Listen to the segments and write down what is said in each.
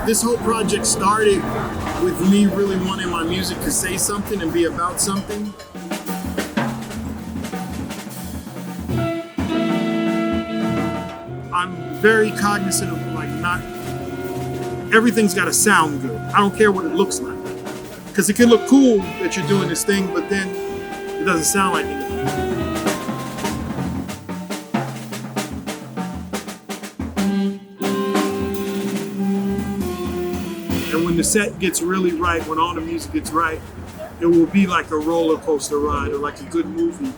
This whole project started with me really wanting my music to say something and be about something. I'm very cognizant of not everything's got to sound good. I don't care what it looks like, because it can look cool that you're doing this thing, but then it doesn't sound like anything. And when the set gets really right, when all the music gets right, it will be like a roller coaster ride or like a good movie.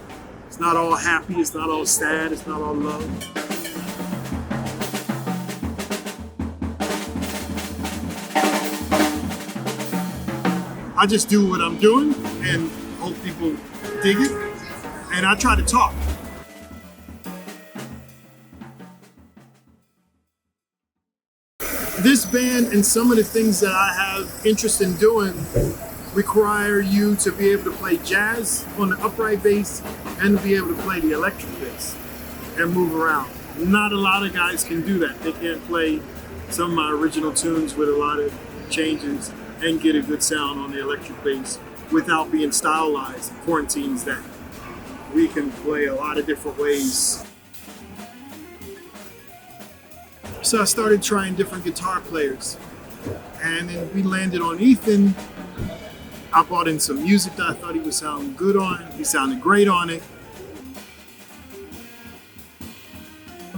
It's not all happy, it's not all sad, it's not all love. I just do what I'm doing and hope people dig it, and I try to talk. This band and some of the things that I have interest in doing require you to be able to play jazz on the upright bass and to be able to play the electric bass and move around. Not a lot of guys can do that. They can't play some of my original tunes with a lot of changes and get a good sound on the electric bass without being stylized. Quarantines that we can play a lot of different ways. So I started trying different guitar players, and then we landed on Ethan. I brought in some music that I thought he would sound good on. He sounded great on it.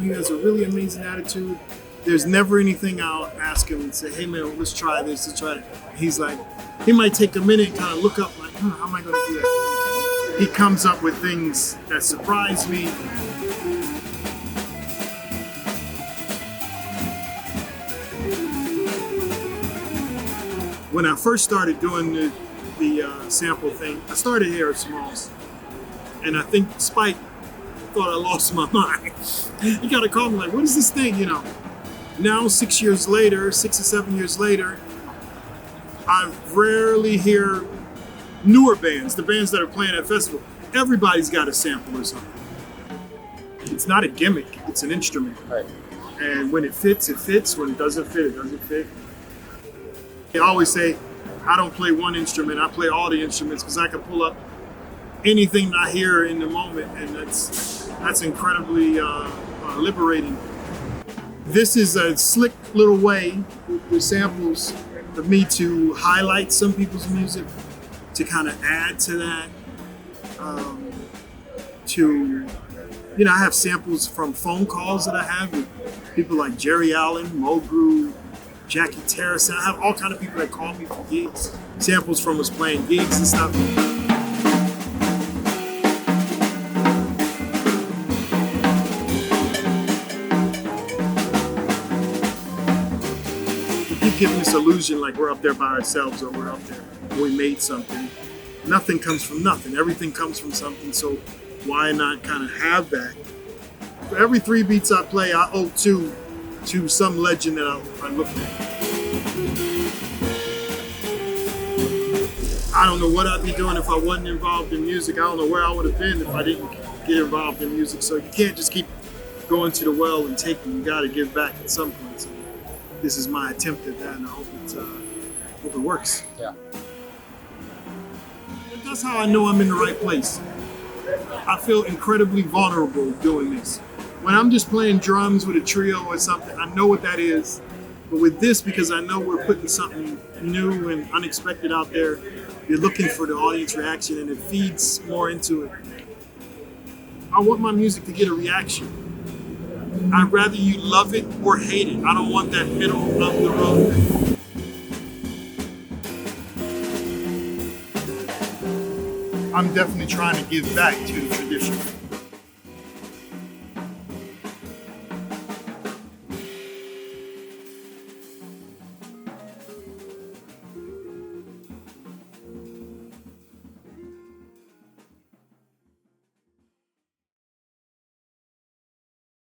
He has a really amazing attitude. There's never anything I'll ask him and say, hey man, let's try this, let's try it. He's like, he might take a minute and kind of look up like, how am I gonna do that? He comes up with things that surprise me. When I first started doing the sample thing, I started here at Smalls. And I think Spike thought I lost my mind. He gotta call me like, what is this thing, Now, 6 years later, 6 or 7 years later, I rarely hear newer bands, the bands that are playing at festival. Everybody's got a sample or something. It's not a gimmick, it's an instrument. Right. And when it fits, it fits. When it doesn't fit, it doesn't fit. I always say, I don't play one instrument, I play all the instruments because I can pull up anything I hear in the moment, and that's incredibly liberating. This is a slick little way with samples for me to highlight some people's music, to kind of add to that. I have samples from phone calls that I have with people like Jerry Allen, Mo Groove, Jackie Terrace. I have all kind of people that call me for gigs, samples from us playing gigs and stuff. Giving this illusion like we're up there by ourselves or we're up there, we made something. Nothing comes from nothing. Everything comes from something, so why not kind of have that? For every 3 beats I play, I owe 2 to some legend that I looked at. I don't know what I'd be doing if I wasn't involved in music. I don't know where I would have been if I didn't get involved in music. So you can't just keep going to the well and taking. You got to give back at some point. So this is my attempt at that, and I hope it works. Yeah. That's how I know I'm in the right place. I feel incredibly vulnerable doing this. When I'm just playing drums with a trio or something, I know what that is. But with this, because I know we're putting something new and unexpected out there, you're looking for the audience reaction, and it feeds more into it. I want my music to get a reaction. I'd rather you love it or hate it. I don't want that middle of the road. I'm definitely trying to give back to the tradition.